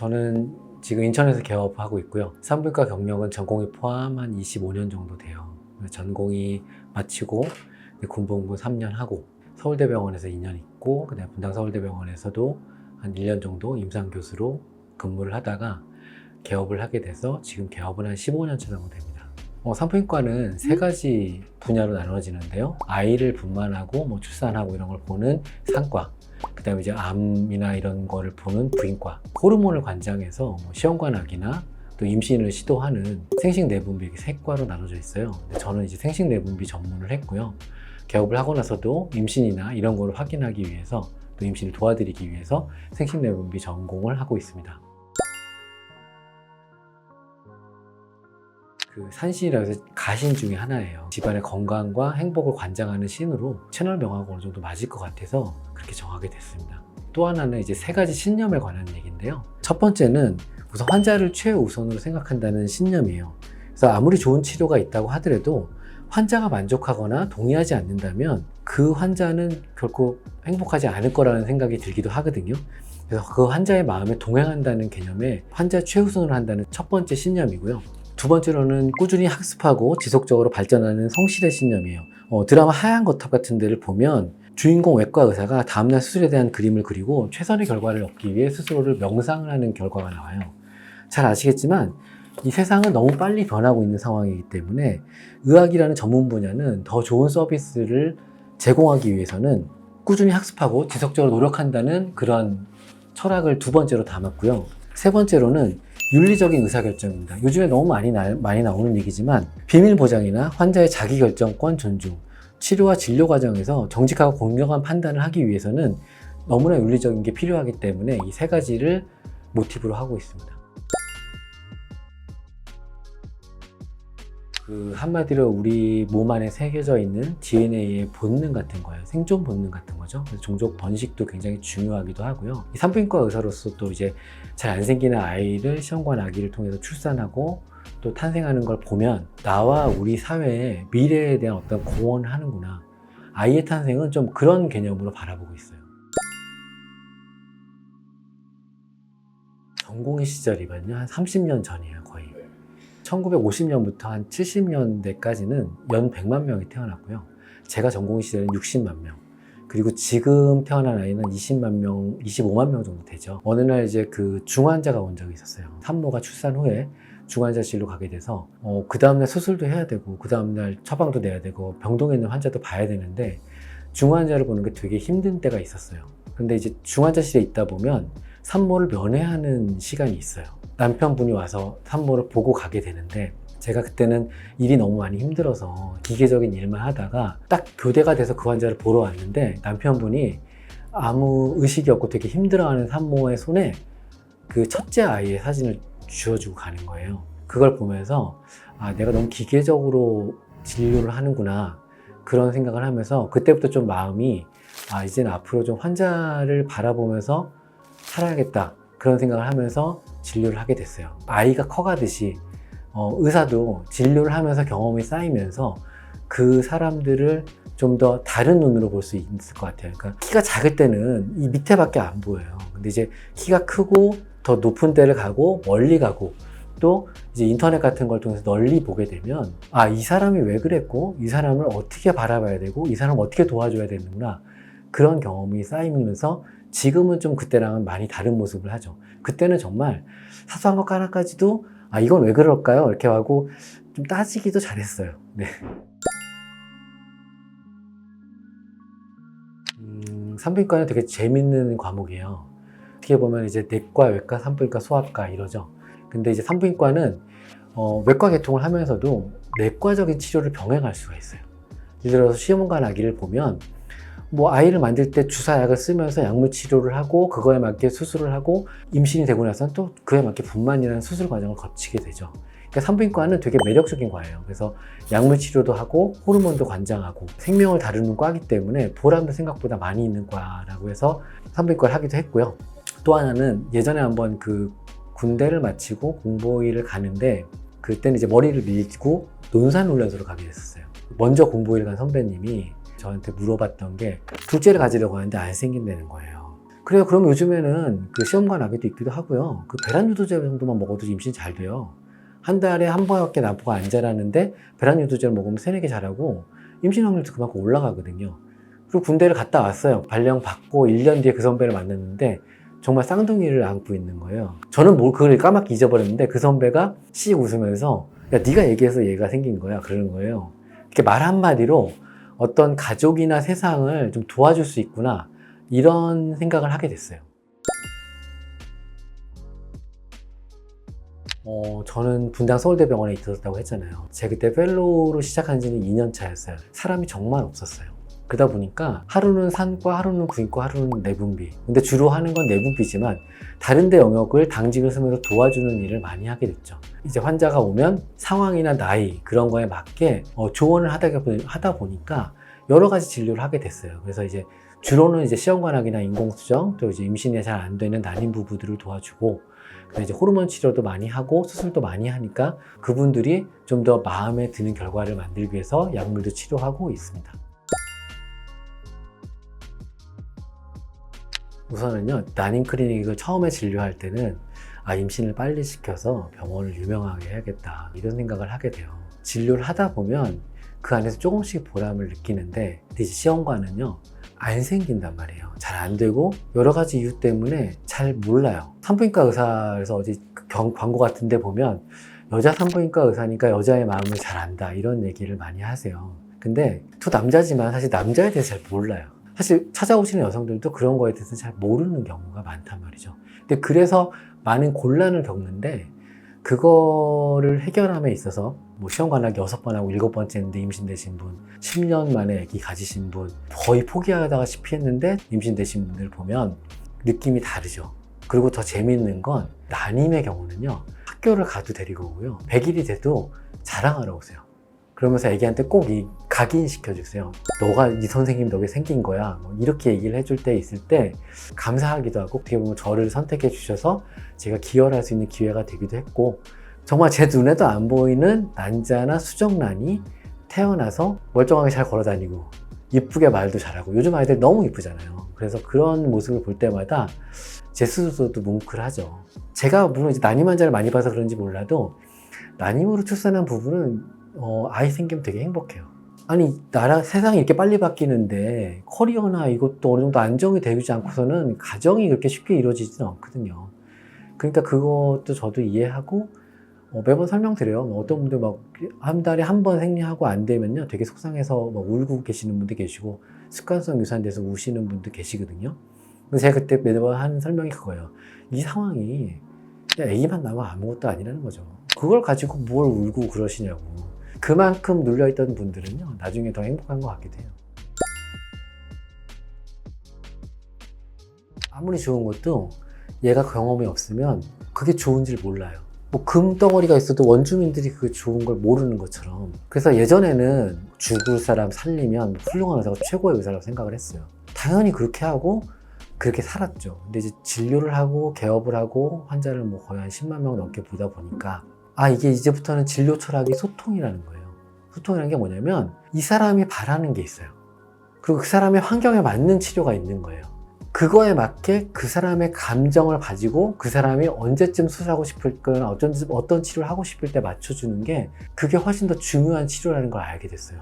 저는 지금 인천에서 개업하고 있고요. 산부인과 경력은 전공이 포함한 25년 정도 돼요. 전공이 마치고 군복무 3년 하고 서울대병원에서 2년 있고 그다음에 분당서울대병원에서도 한 1년 정도 임상교수로 근무를 하다가 개업을 하게 돼서 지금 개업은 한 15년 차 정도 됩니다. 산부인과는 세 가지 분야로 나눠지는데요. 아이를 분만하고 출산하고 이런 걸 보는 산과, 그 다음에 이제 암이나 이런 거를 보는 부인과, 호르몬을 관장해서 시험관악이나 또 임신을 시도하는 생식내분비 이렇게 세 과로 나눠져 있어요. 저는 이제 생식내분비 전문을 했고요. 개업을 하고 나서도 임신이나 이런 거를 확인하기 위해서 또 임신을 도와드리기 위해서 생식내분비 전공을 하고 있습니다. 그 산신이라고 해서 가신 중에 하나예요. 집안의 건강과 행복을 관장하는 신으로 채널 명하고 어느 정도 맞을 것 같아서 그렇게 정하게 됐습니다. 또 하나는 이제 세 가지 신념에 관한 얘기인데요. 첫 번째는 우선 환자를 최우선으로 생각한다는 신념이에요. 그래서 아무리 좋은 치료가 있다고 하더라도 환자가 만족하거나 동의하지 않는다면 그 환자는 결코 행복하지 않을 거라는 생각이 들기도 하거든요. 그래서 그 환자의 마음에 동행한다는 개념에 환자 최우선으로 한다는 첫 번째 신념이고요. 두 번째로는 꾸준히 학습하고 지속적으로 발전하는 성실의 신념이에요. 드라마 하얀 거탑 같은 데를 보면 주인공 외과 의사가 다음날 수술에 대한 그림을 그리고 최선의 결과를 얻기 위해 스스로를 명상을 하는 결과가 나와요. 잘 아시겠지만 이 세상은 너무 빨리 변하고 있는 상황이기 때문에 의학이라는 전문 분야는 더 좋은 서비스를 제공하기 위해서는 꾸준히 학습하고 지속적으로 노력한다는 그런 철학을 두 번째로 담았고요. 세 번째로는 윤리적인 의사결정입니다. 요즘에 너무 많이 나오는 얘기지만 비밀 보장이나 환자의 자기결정권 존중, 치료와 진료 과정에서 정직하고 공정한 판단을 하기 위해서는 너무나 윤리적인 게 필요하기 때문에 이 세 가지를 모티브로 하고 있습니다. 한마디로 우리 몸 안에 새겨져 있는 DNA의 본능 같은 거예요. 생존 본능 같은 거죠. 그래서 종족 번식도 굉장히 중요하기도 하고요. 이 산부인과 의사로서 또 이제 잘 안 생기는 아이를 시험관 아기를 통해서 출산하고 또 탄생하는 걸 보면 나와 우리 사회의 미래에 대한 어떤 공헌을 하는구나. 아이의 탄생은 좀 그런 개념으로 바라보고 있어요. 전공의 시절이면요. 한 30년 전이에요, 거의. 1950년부터 한 70년대까지는 연 100만 명이 태어났고요. 제가 전공의 시절은 60만 명. 그리고 지금 태어난 아이는 20만 명, 25만 명 정도 되죠. 어느 날 이제 그 중환자가 온 적이 있었어요. 산모가 출산 후에 중환자실로 가게 돼서 그 다음날 수술도 해야 되고 그 다음날 처방도 내야 되고 병동에 있는 환자도 봐야 되는데 중환자를 보는 게 되게 힘든 때가 있었어요. 근데 이제 중환자실에 있다 보면 산모를 면회하는 시간이 있어요. 남편분이 와서 산모를 보고 가게 되는데 제가 그때는 일이 너무 많이 힘들어서 기계적인 일만 하다가 딱 교대가 돼서 그 환자를 보러 왔는데 남편분이 아무 의식이 없고 되게 힘들어하는 산모의 손에 그 첫째 아이의 사진을 쥐어주고 가는 거예요. 그걸 보면서 내가 너무 기계적으로 진료를 하는구나 그런 생각을 하면서 그때부터 좀 마음이 이제는 앞으로 좀 환자를 바라보면서 살아야겠다 그런 생각을 하면서 진료를 하게 됐어요. 아이가 커가듯이 의사도 진료를 하면서 경험이 쌓이면서 그 사람들을 좀 더 다른 눈으로 볼 수 있을 것 같아요. 그러니까 키가 작을 때는 이 밑에밖에 안 보여요. 근데 이제 키가 크고 더 높은 데를 가고 멀리 가고 또 이제 인터넷 같은 걸 통해서 널리 보게 되면 이 사람이 왜 그랬고 이 사람을 어떻게 바라봐야 되고 이 사람을 어떻게 도와줘야 되는구나 그런 경험이 쌓이면서 지금은 좀 그때랑은 많이 다른 모습을 하죠. 그때는 정말 사소한 것 하나까지도 이건 왜 그럴까요? 이렇게 하고 좀 따지기도 잘했어요. 네. 산부인과는 되게 재밌는 과목이에요. 어떻게 보면 이제 내과, 외과, 산부인과, 소아과 이러죠. 근데 이제 산부인과는 외과 계통을 하면서도 내과적인 치료를 병행할 수가 있어요. 예를 들어서 시험관 아기를 보면 아이를 만들 때 주사약을 쓰면서 약물 치료를 하고 그거에 맞게 수술을 하고 임신이 되고 나서는 또 그에 맞게 분만이라는 수술 과정을 거치게 되죠. 그러니까 산부인과는 되게 매력적인 과예요. 그래서 약물 치료도 하고 호르몬도 관장하고 생명을 다루는 과이기 때문에 보람도 생각보다 많이 있는 과라고 해서 산부인과를 하기도 했고요. 또 하나는 예전에 한번 그 군대를 마치고 공보위를 가는데 그때는 이제 머리를 밀고 논산훈련소로 가게 됐었어요. 먼저 공보위를 간 선배님이 저한테 물어봤던 게 둘째를 가지려고 하는데 안 생긴다는 거예요. 그래요. 그럼 요즘에는 그 시험관 아기도 있기도 하고요. 그 배란 유도제 정도만 먹어도 임신 잘 돼요. 한 달에 한 번밖에 나보고 안 자라는데 배란 유도제를 먹으면 세네 개 자라고 임신 확률도 그만큼 올라가거든요. 그리고 군대를 갔다 왔어요. 발령 받고 1년 뒤에 그 선배를 만났는데 정말 쌍둥이를 안고 있는 거예요. 저는 그걸 까맣게 잊어버렸는데 그 선배가 씩 웃으면서 야, 네가 얘기해서 얘가 생긴 거야. 그러는 거예요. 이렇게 말 한마디로 어떤 가족이나 세상을 좀 도와줄 수 있구나. 이런 생각을 하게 됐어요. 저는 분당 서울대병원에 있었다고 했잖아요. 제가 그때 펠로우로 시작한 지는 2년 차였어요. 사람이 정말 없었어요. 그러다 보니까 하루는 산과, 하루는 구인과, 하루는 내분비. 근데 주로 하는 건 내분비지만 다른 데 영역을 당직을 쓰면서 도와주는 일을 많이 하게 됐죠. 이제 환자가 오면 상황이나 나이 그런 거에 맞게 조언을 하다 보니까 여러 가지 진료를 하게 됐어요. 그래서 이제 주로는 이제 시험관악이나 인공수정, 또 이제 임신이 잘 안 되는 난임 부부들을 도와주고, 이제 호르몬 치료도 많이 하고 수술도 많이 하니까 그분들이 좀 더 마음에 드는 결과를 만들기 위해서 약물도 치료하고 있습니다. 우선은요, 난임 클리닉을 처음에 진료할 때는 임신을 빨리 시켜서 병원을 유명하게 해야겠다 이런 생각을 하게 돼요. 진료를 하다 보면 그 안에서 조금씩 보람을 느끼는데 이제 시험관은요 안 생긴단 말이에요. 잘 안 되고 여러 가지 이유 때문에 잘 몰라요. 산부인과 의사에서 어디 광고 같은 데 보면 여자 산부인과 의사니까 여자의 마음을 잘 안다 이런 얘기를 많이 하세요. 근데 저 남자지만 사실 남자에 대해서 잘 몰라요. 사실 찾아오시는 여성들도 그런 거에 대해서 잘 모르는 경우가 많단 말이죠. 근데 그래서 많은 곤란을 겪는데 그거를 해결함에 있어서 뭐 시험관악 6번 하고 7번째 했는데 임신되신 분, 10년 만에 아기 가지신 분, 거의 포기하다시피 했는데 임신되신 분들 보면 느낌이 다르죠. 그리고 더 재밌는 건 난임의 경우는요, 학교를 가도 데리고 오고요, 100일이 돼도 자랑하러 오세요. 그러면서 애기한테 꼭 각인시켜주세요. 너가 네 선생님 덕에 생긴 거야. 뭐 이렇게 얘기를 해줄 때 있을 때 감사하기도 하고, 어떻게 보면 저를 선택해 주셔서 제가 기여할 수 있는 기회가 되기도 했고, 정말 제 눈에도 안 보이는 난자나 수정란이 태어나서 멀쩡하게 잘 걸어다니고 이쁘게 말도 잘하고, 요즘 아이들 너무 이쁘잖아요. 그래서 그런 모습을 볼 때마다 제 스스로도 뭉클하죠. 제가 물론 이제 난임 환자를 많이 봐서 그런지 몰라도 난임으로 출산한 부부는 아이 생기면 되게 행복해요. 아니, 세상이 이렇게 빨리 바뀌는데 커리어나 이것도 어느 정도 안정이 되지 않고서는 가정이 그렇게 쉽게 이루어지지는 않거든요. 그러니까 그것도 저도 이해하고 매번 설명드려요. 어떤 분들 막 한 달에 한 번 생리하고 안 되면요 되게 속상해서 막 울고 계시는 분도 계시고 습관성 유산돼서 우시는 분도 계시거든요. 그래서 제가 그때 매번 하는 설명이 그거예요. 이 상황이 그냥 애기만 나면 아무것도 아니라는 거죠. 그걸 가지고 뭘 울고 그러시냐고. 그만큼 눌려있던 분들은요 나중에 더 행복한 것 같기도 해요. 아무리 좋은 것도 얘가 경험이 없으면 그게 좋은지를 몰라요. 뭐 금덩어리가 있어도 원주민들이 그 좋은 걸 모르는 것처럼. 그래서 예전에는 죽을 사람 살리면 훌륭한 의사가 최고의 의사라고 생각을 했어요. 당연히 그렇게 하고 그렇게 살았죠. 근데 이제 진료를 하고 개업을 하고 환자를 뭐 거의 한 10만 명 넘게 보다 보니까 이게 이제부터는 진료 철학이 소통이라는 거예요. 소통이라는 게 뭐냐면 이 사람이 바라는 게 있어요. 그리고 그 사람의 환경에 맞는 치료가 있는 거예요. 그거에 맞게 그 사람의 감정을 가지고 그 사람이 언제쯤 수술하고 싶을 거나 어떤 치료를 하고 싶을 때 맞춰주는 게 그게 훨씬 더 중요한 치료라는 걸 알게 됐어요.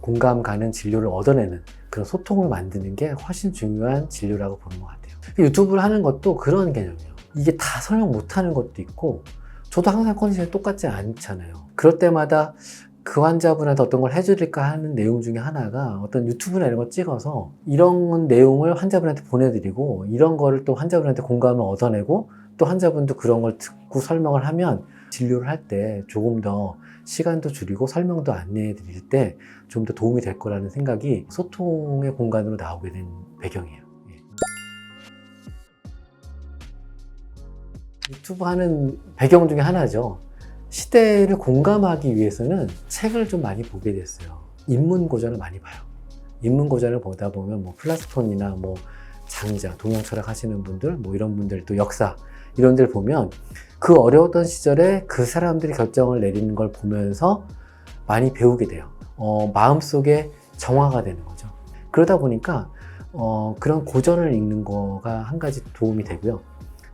공감 가는 진료를 얻어내는 그런 소통을 만드는 게 훨씬 중요한 진료라고 보는 것 같아요. 유튜브를 하는 것도 그런 개념이에요. 이게 다 설명 못하는 것도 있고 저도 항상 컨디션이 똑같지 않잖아요. 그럴 때마다 그 환자분한테 어떤 걸 해드릴까 하는 내용 중에 하나가 어떤 유튜브나 이런 거 찍어서 이런 내용을 환자분한테 보내드리고 이런 거를 또 환자분한테 공감을 얻어내고 또 환자분도 그런 걸 듣고 설명을 하면 진료를 할 때 조금 더 시간도 줄이고 설명도 안내해 드릴 때 좀 더 도움이 될 거라는 생각이 소통의 공간으로 나오게 된 배경이에요. 유튜브 하는 배경 중에 하나죠. 시대를 공감하기 위해서는 책을 좀 많이 보게 됐어요. 인문고전을 많이 봐요. 인문고전을 보다 보면 뭐 플라톤이나 뭐 장자, 동양철학 하시는 분들, 뭐 이런 분들, 또 역사 이런 데를 보면 그 어려웠던 시절에 그 사람들이 결정을 내리는 걸 보면서 많이 배우게 돼요. 마음속에 정화가 되는 거죠. 그러다 보니까 그런 고전을 읽는 거가 한 가지 도움이 되고요.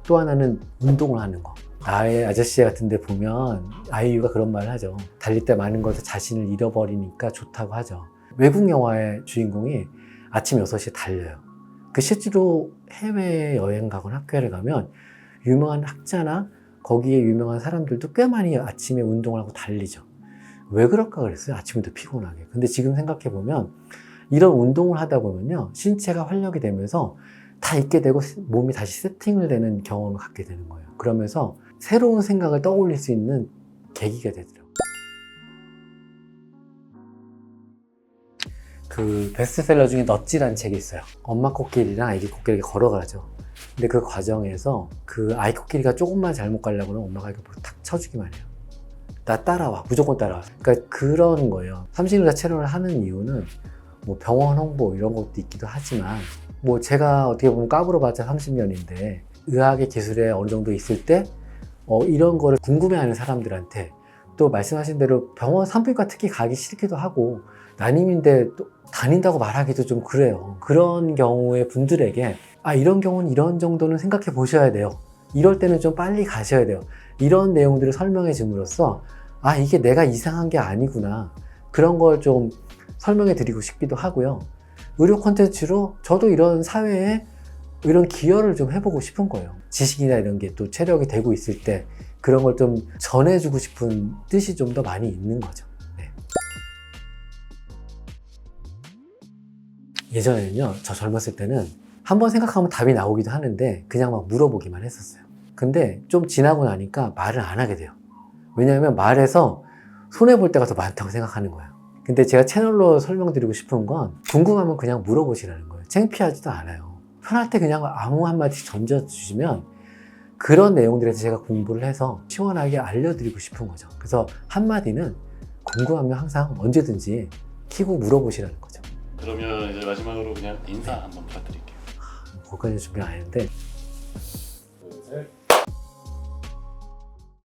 또 하나는 운동을 하는 거. 나의 아저씨 같은 데 보면 아이유가 그런 말을 하죠. 달릴 때 많은 것에 자신을 잃어버리니까 좋다고 하죠. 외국 영화의 주인공이 아침 6시에 달려요. 그 실제로 해외여행 가거나 학교를 가면 유명한 학자나 거기에 유명한 사람들도 꽤 많이 아침에 운동을 하고 달리죠. 왜 그럴까 그랬어요? 아침부터 피곤하게. 근데 지금 생각해 보면 이런 운동을 하다 보면요, 신체가 활력이 되면서 다 잊게 되고 몸이 다시 세팅을 되는 경험을 갖게 되는 거예요. 그러면서 새로운 생각을 떠올릴 수 있는 계기가 되더라고요. 그 베스트셀러 중에 넛지라는 책이 있어요. 엄마 코끼리랑 아기 코끼리가 걸어가죠. 근데 그 과정에서 그 아이 코끼리가 조금만 잘못 가려고 하면 엄마가 이렇게 탁 쳐주기만 해요. 나 따라와, 무조건 따라와. 그러니까 그런 거예요. 삼식의사 채널을 하는 이유는 뭐 병원 홍보 이런 것도 있기도 하지만, 뭐 제가 어떻게 보면 까불어봤자 30년인데 의학의 기술에 어느 정도 있을 때 이런 거를 궁금해하는 사람들한테, 또 말씀하신 대로 병원 산부인과 특히 가기 싫기도 하고 난임인데 또 다닌다고 말하기도 좀 그래요. 그런 경우의 분들에게 이런 경우는 이런 정도는 생각해 보셔야 돼요. 이럴 때는 좀 빨리 가셔야 돼요. 이런 내용들을 설명해 줌으로써 이게 내가 이상한 게 아니구나, 그런 걸 좀 설명해 드리고 싶기도 하고요. 의료 콘텐츠로 저도 이런 사회에 이런 기여를 좀 해보고 싶은 거예요. 지식이나 이런 게 또 체력이 되고 있을 때 그런 걸 좀 전해주고 싶은 뜻이 좀 더 많이 있는 거죠. 네. 예전에는요, 저 젊었을 때는 한번 생각하면 답이 나오기도 하는데 그냥 막 물어보기만 했었어요. 근데 좀 지나고 나니까 말을 안 하게 돼요. 왜냐하면 말해서 손해볼 때가 더 많다고 생각하는 거예요. 근데 제가 채널로 설명드리고 싶은 건 궁금하면 그냥 물어보시라는 거예요. 창피하지도 않아요. 편할 때 그냥 아무 한마디 던져주시면 그런 내용들에 대해서 제가 공부를 해서 시원하게 알려드리고 싶은 거죠. 그래서 한마디는 궁금하면 항상 언제든지 키고 물어보시라는 거죠. 그러면 이제 마지막으로 그냥 인사 한번 부탁드릴게요. 거기까지 준비 안 했는데